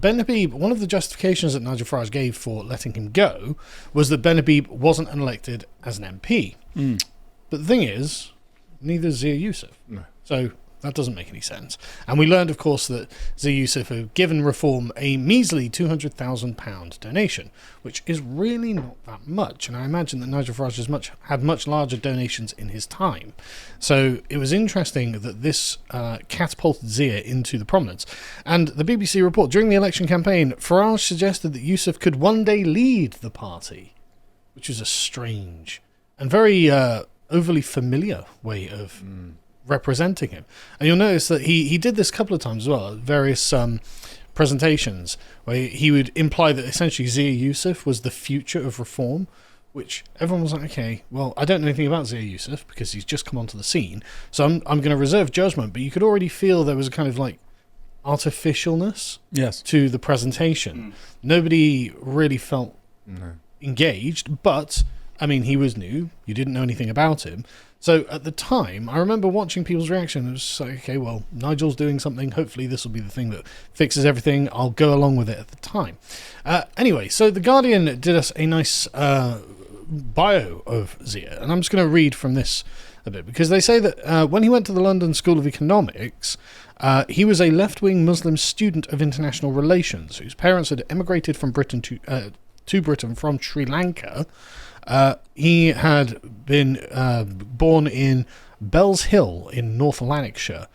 Ben Habib, one of the justifications that Nigel Farage gave for letting him go was that Ben Habib wasn't elected as an MP. But the thing is, neither is Zia Yusuf. No. So that doesn't make any sense. And we learned, of course, that Zia Yusuf had given Reform a measly £200,000 donation, which is really not that much. And I imagine that Nigel Farage had much larger donations in his time. So it was interesting that this catapulted Zia into the prominence. And the BBC report, during the election campaign, Farage suggested that Yusuf could one day lead the party, which is a strange and very overly familiar way of representing him. And you'll notice that he did this a couple of times as well at various presentations where he would imply that essentially Zia Yusuf was the future of Reform, which everyone was like, okay, well, I don't know anything about Zia Yusuf because he's just come onto the scene, so I'm going to reserve judgment. But you could already feel there was a kind of like artificialness to the presentation. Nobody really felt engaged, but I mean, he was new. You didn't know anything about him. So at the time, I remember watching people's reaction. It was like, okay, well, Nigel's doing something. Hopefully this will be the thing that fixes everything. I'll go along with it at the time. Anyway, so The Guardian did us a nice bio of Zia. And I'm just going to read from this a bit, because they say that when he went to the London School of Economics, he was a left-wing Muslim student of international relations whose parents had emigrated from Britain to Britain from Sri Lanka. He had been born in Bells Hill in North Lanarkshire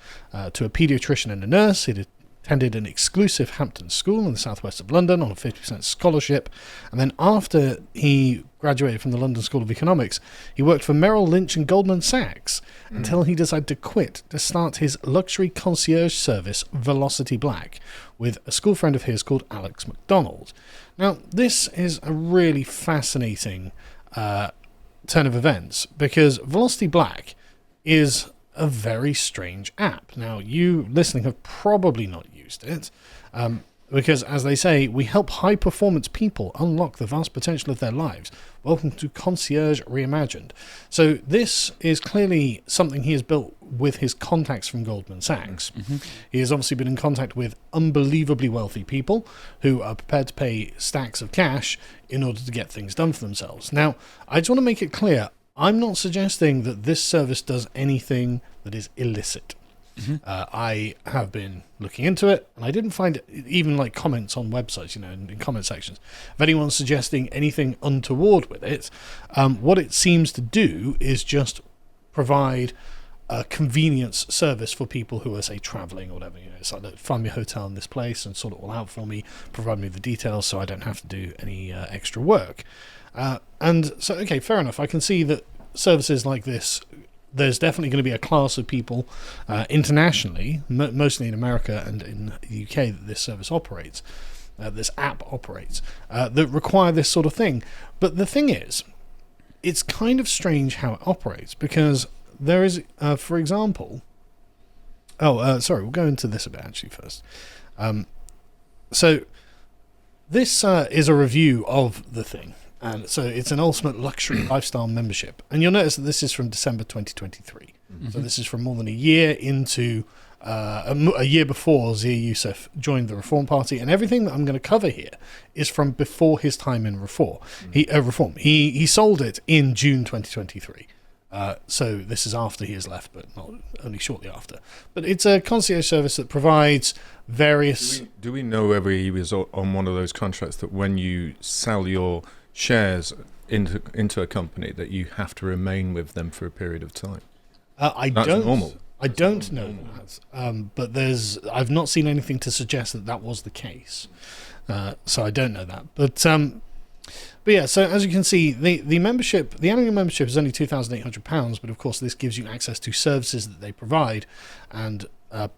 to a paediatrician and a nurse. He'd attended an exclusive Hampton school in the southwest of London on a 50% scholarship. And then after he graduated from the London School of Economics, he worked for Merrill Lynch and Goldman Sachs until he decided to quit to start his luxury concierge service, Velocity Black, with a school friend of his called Alex McDonald. Now, this is a really fascinating turn of events, because Velocity Black is a very strange app. Now, you listening have probably not used it, because, as they say, we help high-performance people unlock the vast potential of their lives. Welcome to Concierge Reimagined. So this is clearly something he has built with his contacts from Goldman Sachs. He has obviously been in contact with unbelievably wealthy people who are prepared to pay stacks of cash in order to get things done for themselves. Now, I just want to make it clear, I'm not suggesting that this service does anything that is illicit. I have been looking into it, and I didn't find even like comments on websites, in comment sections, of anyone suggesting anything untoward with it. What it seems to do is just provide a convenience service for people who are, say, traveling or whatever. It's like, find me a hotel in this place and sort it all out for me, provide me the details so I don't have to do any extra work. And so, okay, fair enough. I can see that services like this, there's definitely going to be a class of people internationally, mostly in America and in the UK, that this service operates, this app operates, that require this sort of thing. But the thing is, it's kind of strange how it operates, because there is, for example... sorry, we'll go into this a bit actually first. So this is a review of the thing. And so it's an ultimate luxury lifestyle membership. And you'll notice that this is from December 2023. So this is from more than a year into a year before Zia Yusuf joined the Reform Party. And everything that I'm going to cover here is from before his time in Reform. He sold it in June 2023. So this is after he has left, but not only shortly after. But it's a concierge service that provides various... Do we know whether he was on one of those contracts that when you sell your shares into a company that you have to remain with them for a period of time? I don't know that, but I've not seen anything to suggest that was the case, so I don't know that. But yeah, so as you can see, the membership, the annual membership is only £2,800, but of course this gives you access to services that they provide, and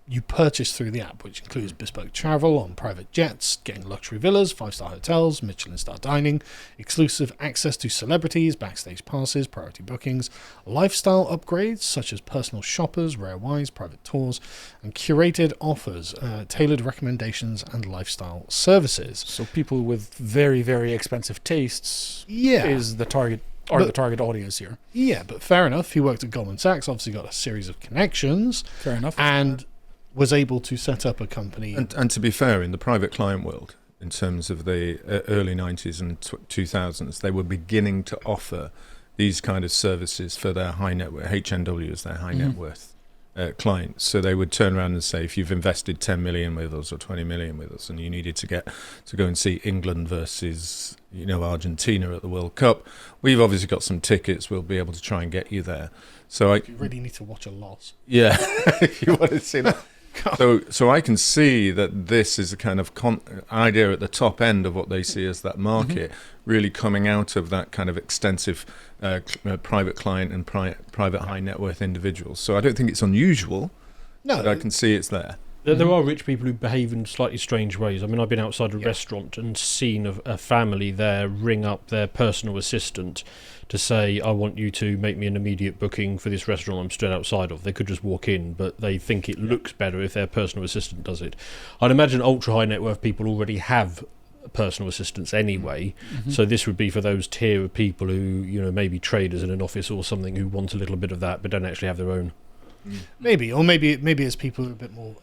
you purchase through the app, which includes bespoke travel on private jets, getting luxury villas, 5-star hotels, Michelin-star dining, exclusive access to celebrities, backstage passes, priority bookings, lifestyle upgrades such as personal shoppers, rare wines, private tours, and curated offers, tailored recommendations, and lifestyle services. So people with very, very expensive tastes is the target audience here. Yeah, but fair enough. He worked at Goldman Sachs, obviously got a series of connections. Fair enough. And was able to set up a company. And to be fair, in the private client world, in terms of the early 90s and 2000s, they were beginning to offer these kind of services for their high net worth, HNWs, their high net worth clients. So they would turn around and say, if you've invested 10 million with us or 20 million with us and you needed to go and see England versus Argentina at the World Cup, we've obviously got some tickets, we'll be able to try and get you there. So you really need to watch a loss. Yeah, if you want to see that. So I can see that this is a kind of idea at the top end of what they see as that market, really coming out of that kind of extensive private client and private high net worth individuals. So I don't think it's unusual, but I can see it's there. There are rich people who behave in slightly strange ways. I mean, I've been outside a restaurant and seen a family there ring up their personal assistant to say, I want you to make me an immediate booking for this restaurant I'm stood outside of. They could just walk in, but they think it looks better if their personal assistant does it. I'd imagine ultra high net worth people already have personal assistants anyway, so this would be for those tier of people who, maybe traders in an office or something who want a little bit of that but don't actually have their own. Maybe it's people who are a bit more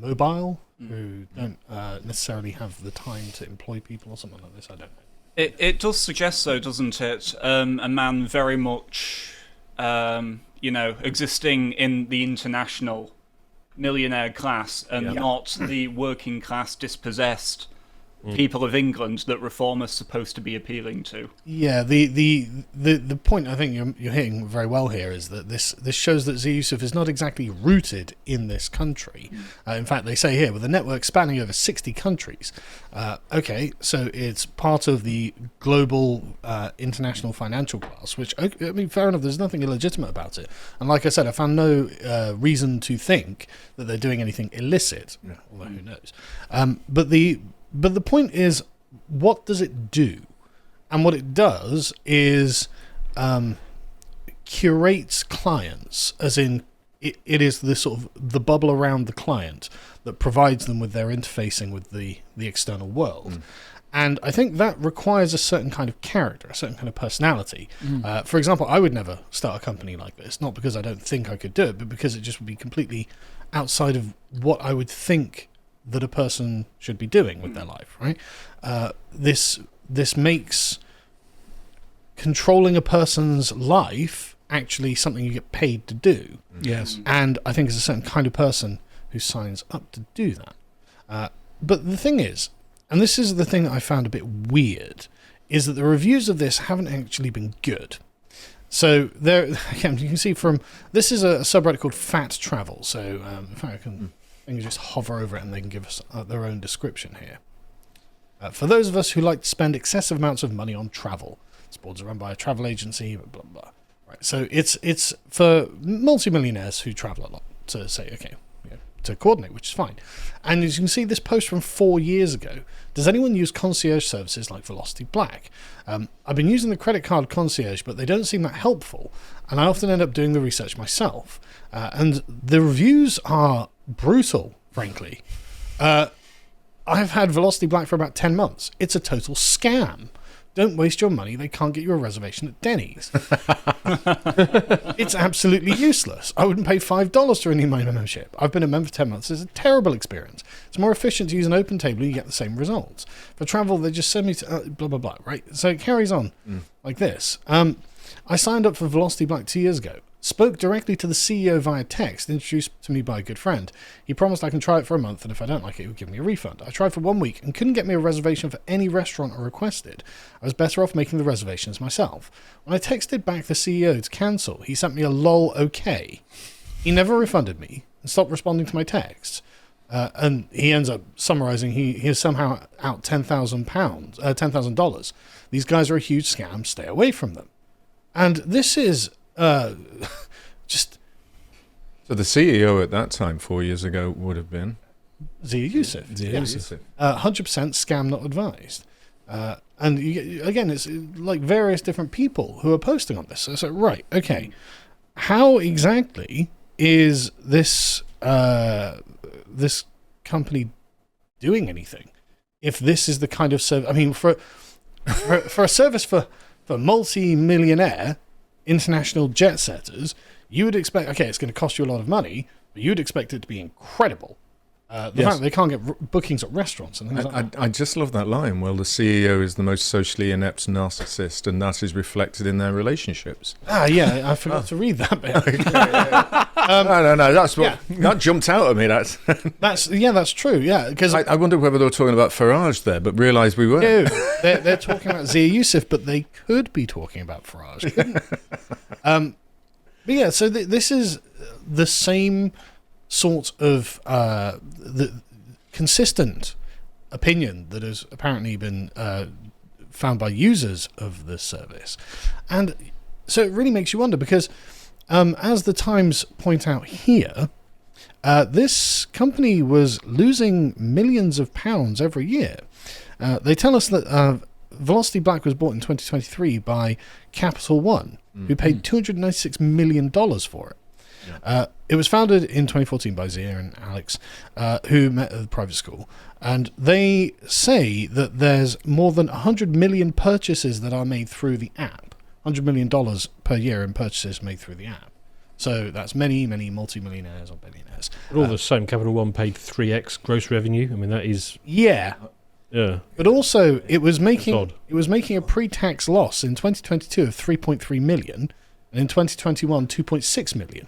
mobile, who don't necessarily have the time to employ people or something like this. I don't know. It does suggest, though, doesn't it, a man very much, existing in the international millionaire class and not the working class dispossessed people of England that reform is supposed to be appealing to. Yeah, the point I think you're hitting very well here is that this shows that Yusuf is not exactly rooted in this country. In fact, they say here, with a network spanning over 60 countries. Okay, so it's part of the global international financial class, which, I mean, fair enough, there's nothing illegitimate about it. And like I said, I found no reason to think that they're doing anything illicit, although who knows. But the point is, what does it do? And what it does is curates clients, as in it is the sort of the bubble around the client that provides them with their interfacing with the external world. And I think that requires a certain kind of character, a certain kind of personality. For example, I would never start a company like this, not because I don't think I could do it, but because it just would be completely outside of what I would think that a person should be doing with their life, right? This makes controlling a person's life actually something you get paid to do. Yes. And I think it's a certain kind of person who signs up to do that. But the thing is, and this is the thing that I found a bit weird, is that the reviews of this haven't actually been good. So there, again, you can see from, this is a subreddit called Fat Travel. So in fact, I can just hover over it and they can give us their own description here. For those of us who like to spend excessive amounts of money on travel, this boards are run by a travel agency, blah, blah, blah. Right. So it's for multimillionaires who travel a lot to say, okay, to coordinate, which is fine. And as you can see, this post from 4 years ago. Does anyone use concierge services like Velocity Black? I've been using the credit card concierge, but they don't seem that helpful. And I often end up doing the research myself. And the reviews are brutal, frankly. I've had Velocity Black for about 10 months. It's a total scam. Don't waste your money. They can't get you a reservation at Denny's. It's absolutely useless. I wouldn't pay $5 to renew my membership. I've been a member for 10 months. It's a terrible experience. It's more efficient to use an open table and you get the same results. For travel, they just send me to blah, blah, blah, right? So it carries on like this. I signed up for Velocity Black 2 years ago. Spoke directly to the CEO via text, introduced to me by a good friend. He promised I can try it for a month, and if I don't like it, he would give me a refund. I tried for 1 week and couldn't get me a reservation for any restaurant I requested. I was better off making the reservations myself. When I texted back the CEO to cancel, he sent me a lol okay. He never refunded me and stopped responding to my texts. And he ends up summarizing, he is somehow out $10,000. These guys are a huge scam. Stay away from them. And this is just... So the CEO at that time, 4 years ago, would have been? Zia Yusuf. 100% scam not advised. And again, it's like various different people who are posting on this. So right, okay. How exactly is this this company doing anything? If this is the kind of service... I mean, for a service for multi-millionaire international jet setters, you would expect, okay, it's going to cost you a lot of money, but you'd expect it to be incredible. The fact that they can't get bookings at restaurants and things like that. I just love that line. Well, the CEO is the most socially inept narcissist, and that is reflected in their relationships. Yeah, I forgot to read that bit. No, that's what that jumped out at me. That's true. Yeah, because I wonder whether they were talking about Farage there, but realised we weren't. No, they're talking about Zia Yusuf, but they could be talking about Farage. But yeah, so this is the same sort of the consistent opinion that has apparently been found by users of this service. And so it really makes you wonder, because as the Times point out here, this company was losing millions of pounds every year. They tell us that Velocity Black was bought in 2023 by Capital One, who paid $296 million for it. It was founded in 2014 by Zia and Alex, who met at the private school, and they say that there's more than 100 million purchases that are made through the app. $100 million per year in purchases made through the app. So that's many, many multi-millionaires or billionaires. But all the same, Capital One paid 3x gross revenue. I mean, that is... Yeah. But also, it was making a pre-tax loss in 2022 of 3.3 million, and in 2021, 2.6 million.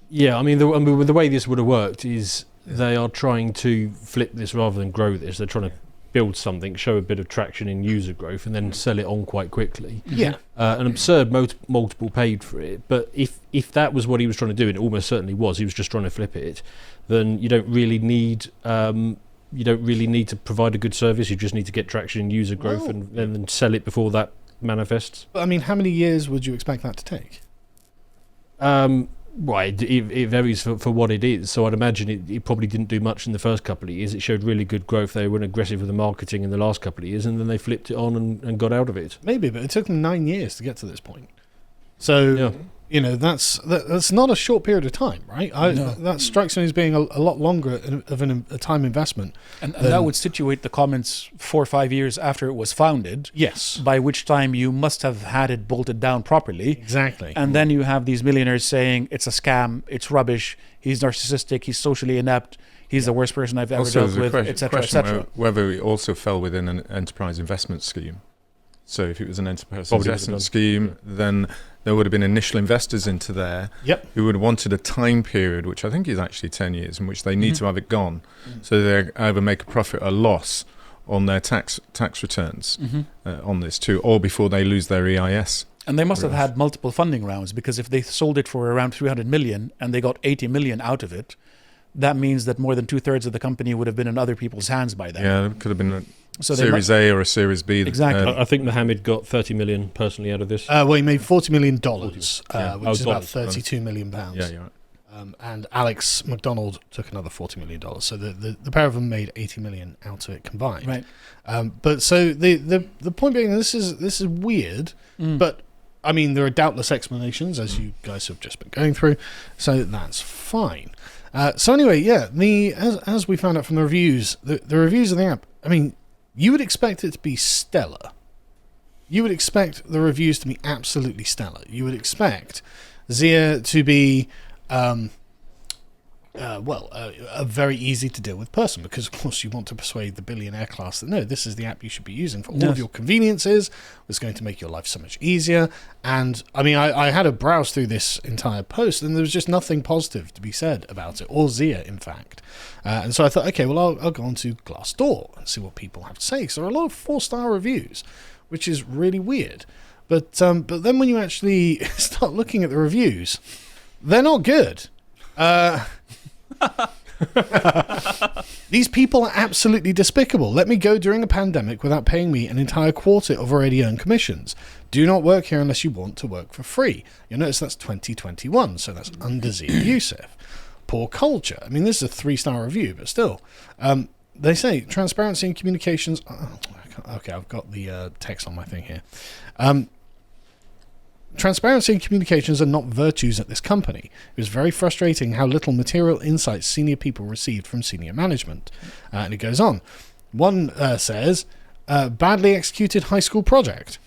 Yeah, I mean, the way this would have worked is they are trying to flip this rather than grow this. They're trying to build something, show a bit of traction in user growth, and then sell it on quite quickly. Yeah. An absurd multiple paid for it. But if that was what he was trying to do, and it almost certainly was, he was just trying to flip it, then you don't really need to provide a good service. You just need to get traction in user growth and then sell it before that manifests. But I mean, how many years would you expect that to take? Well, it varies for what it is. So I'd imagine it probably didn't do much in the first couple of years. It showed really good growth. They were aggressive with the marketing in the last couple of years, and then they flipped it on and got out of it. Maybe, but it took them 9 years to get to this point. So, that's not a short period of time, right? That strikes me as being a lot longer of a time investment. And that would situate the comments 4 or 5 years after it was founded. Yes. By which time you must have had it bolted down properly. Exactly. And then you have these millionaires saying it's a scam, it's rubbish, he's narcissistic, he's socially inept, he's the worst person I've ever dealt with, etc., etc. Whether it also fell within an enterprise investment scheme. So if it was an enterprise investment scheme, then there would have been initial investors into there who would have wanted a time period, which I think is actually 10 years, in which they need to have it gone. So they either make a profit or loss on their tax returns on this too, or before they lose their EIS. And they must have had multiple funding rounds, because if they sold it for around 300 million and they got 80 million out of it, that means that more than 2/3 of the company would have been in other people's hands by then. Yeah, it could have been a Series A or a Series B. Exactly. I think Mohammed got 30 million personally out of this. Well, he made $40 million, which is about 32 million pounds. Yeah, you're right. And Alex McDonald took another $40 million. So the pair of them made 80 million out of it combined. Right. But so the point being, this is weird, but I mean, there are doubtless explanations, as you guys have just been going through, so that's fine. So anyway, as we found out from the reviews, the reviews of the app, I mean, you would expect it to be stellar. You would expect the reviews to be absolutely stellar. You would expect Zia to be, a very easy to deal with person, because of course you want to persuade the billionaire class that no, this is the app you should be using for all of your conveniences. It's going to make your life so much easier. And I mean, I had a browse through this entire post, and there was just nothing positive to be said about it, or Zia, in fact. And so I thought, okay, well, I'll go on to Glassdoor and see what people have to say, because there are a lot of 4-star reviews, which is really weird. But then when you actually start looking at the reviews, they're not good. These people are absolutely despicable. Let me go during a pandemic without paying me an entire quarter of already earned commissions. Do not work here unless you want to work for free. You'll notice that's 2021, so that's under Zia Yusuf. Poor culture. I mean, this is a 3-star review, but still. They say transparency and communications. Okay, I've got the text on my thing here. Transparency and communications are not virtues at this company. It was very frustrating how little material insights senior people received from senior management. And it goes on. One says, badly executed high school project.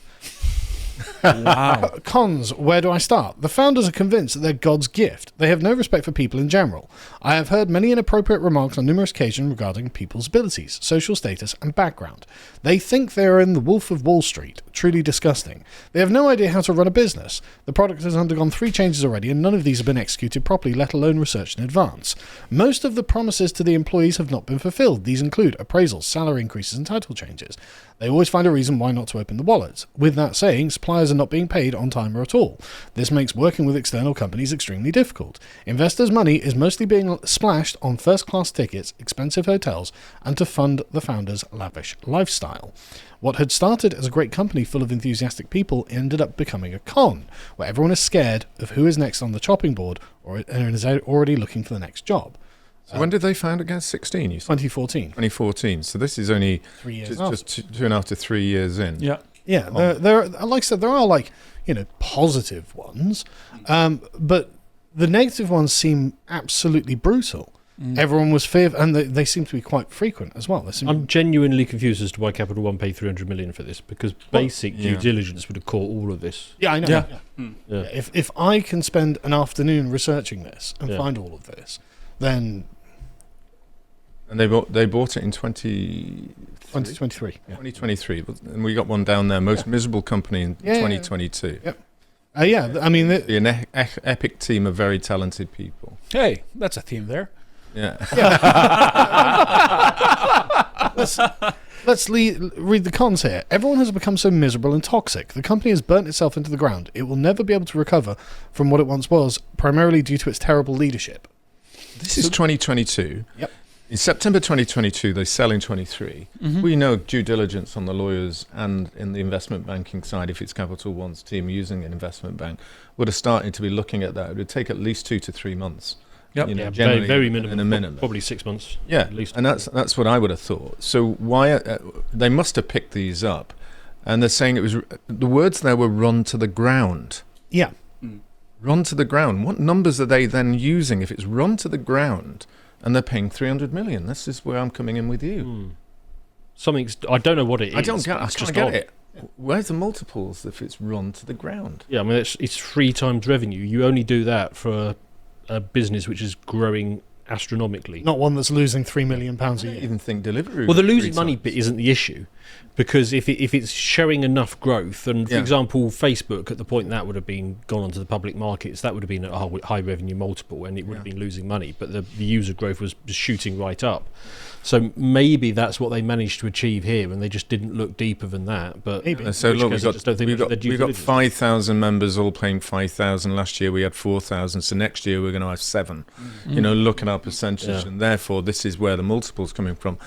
Wow. Cons, where do I start? The founders are convinced that they're God's gift. They have no respect for people in general. I have heard many inappropriate remarks on numerous occasions regarding people's abilities, social status, and background. They think they are in the Wolf of Wall Street. Truly disgusting. They have no idea how to run a business. The product has undergone 3 changes already, and none of these have been executed properly, let alone researched in advance. Most of the promises to the employees have not been fulfilled. These include appraisals, salary increases, and title changes. They always find a reason why not to open the wallets. With that saying, suppliers are not being paid on time or at all. This makes working with external companies extremely difficult. Investors' money is mostly being splashed on first-class tickets, expensive hotels, and to fund the founders' lavish lifestyle. What had started as a great company full of enthusiastic people ended up becoming a con, where everyone is scared of who is next on the chopping board and is already looking for the next job. So when did they found again? 16, you said? 2014. 2014. So this is only 3 years just 2.5 to 3 years in. Yeah. Yeah, there, like I said, there are positive ones, but the negative ones seem absolutely brutal. Everyone was fearful, and they seem to be quite frequent as well. I'm genuinely confused as to why Capital One paid 300 million for this, because basic due diligence would have caught all of this. Yeah, I know. Yeah. Yeah. If I can spend an afternoon researching this and find all of this, then... And they bought it in 2023. Yeah. 2023, and we got one down there, most miserable company in 2022. Yep. Yeah, I mean... Be an epic team of very talented people. Hey, that's a theme there. Yeah. Let's read the cons here. Everyone has become so miserable and toxic. The company has burnt itself into the ground. It will never be able to recover from what it once was, primarily due to its terrible leadership. This is 2022. Yep. In September 2022, they sell in 23. We know due diligence on the lawyers and in the investment banking side, if it's Capital One's team using an investment bank, would have started to be looking at that. It would take at least 2 to 3 months. Yep. Very, very minimum. In a minimum. Probably 6 months. Yeah, at least. and that's what I would have thought. So why they must have picked these up, and they're saying it was the words there were run to the ground. Yeah. Run to the ground. What numbers are they then using if it's run to the ground and they're paying 300 million? This is where I'm coming in with you. Something's, I don't know what it is. I don't get. I It's can't just get odd. it. Where's the multiples if it's run to the ground? Yeah, I mean it's 3 times revenue. You only do that for a business which is growing astronomically. Not one that's losing £3 million a I year. even think delivery. Well, the was losing 3 money times. bit isn't the issue, because if it's showing enough growth, and for Yeah. example, Facebook at the point that would have been gone onto the public markets, that would have been a high revenue multiple, and it would have been losing money, but the user growth was just shooting right up. So maybe that's what they managed to achieve here, and they just didn't look deeper than that. But Maybe. So in look, which case I just don't think we much of their got due we got diligence. 5,000 members all paying 5,000. Last year we had 4,000. So next year we're going to have 7. You know, look at our percentage, and therefore this is where the multiple's coming from.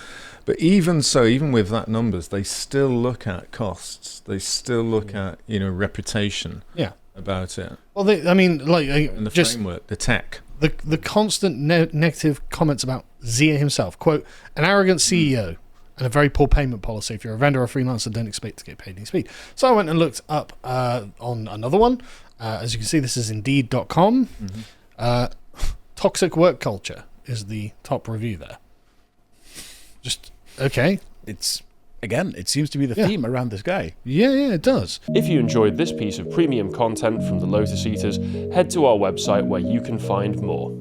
But even so, even with that numbers, they still look at costs. They still look at reputation. Yeah. About it Well, and the just framework, the tech. the constant negative comments about Zia himself. Quote, an arrogant CEO and a very poor payment policy. If you're a vendor or a freelancer, don't expect to get paid in speed. So I went and looked up on another one. As you can see, this is Indeed.com. Toxic work culture is the top review there. Just, okay. It seems to be the theme around this guy. Yeah, it does. If you enjoyed this piece of premium content from the Lotus Eaters, head to our website where you can find more.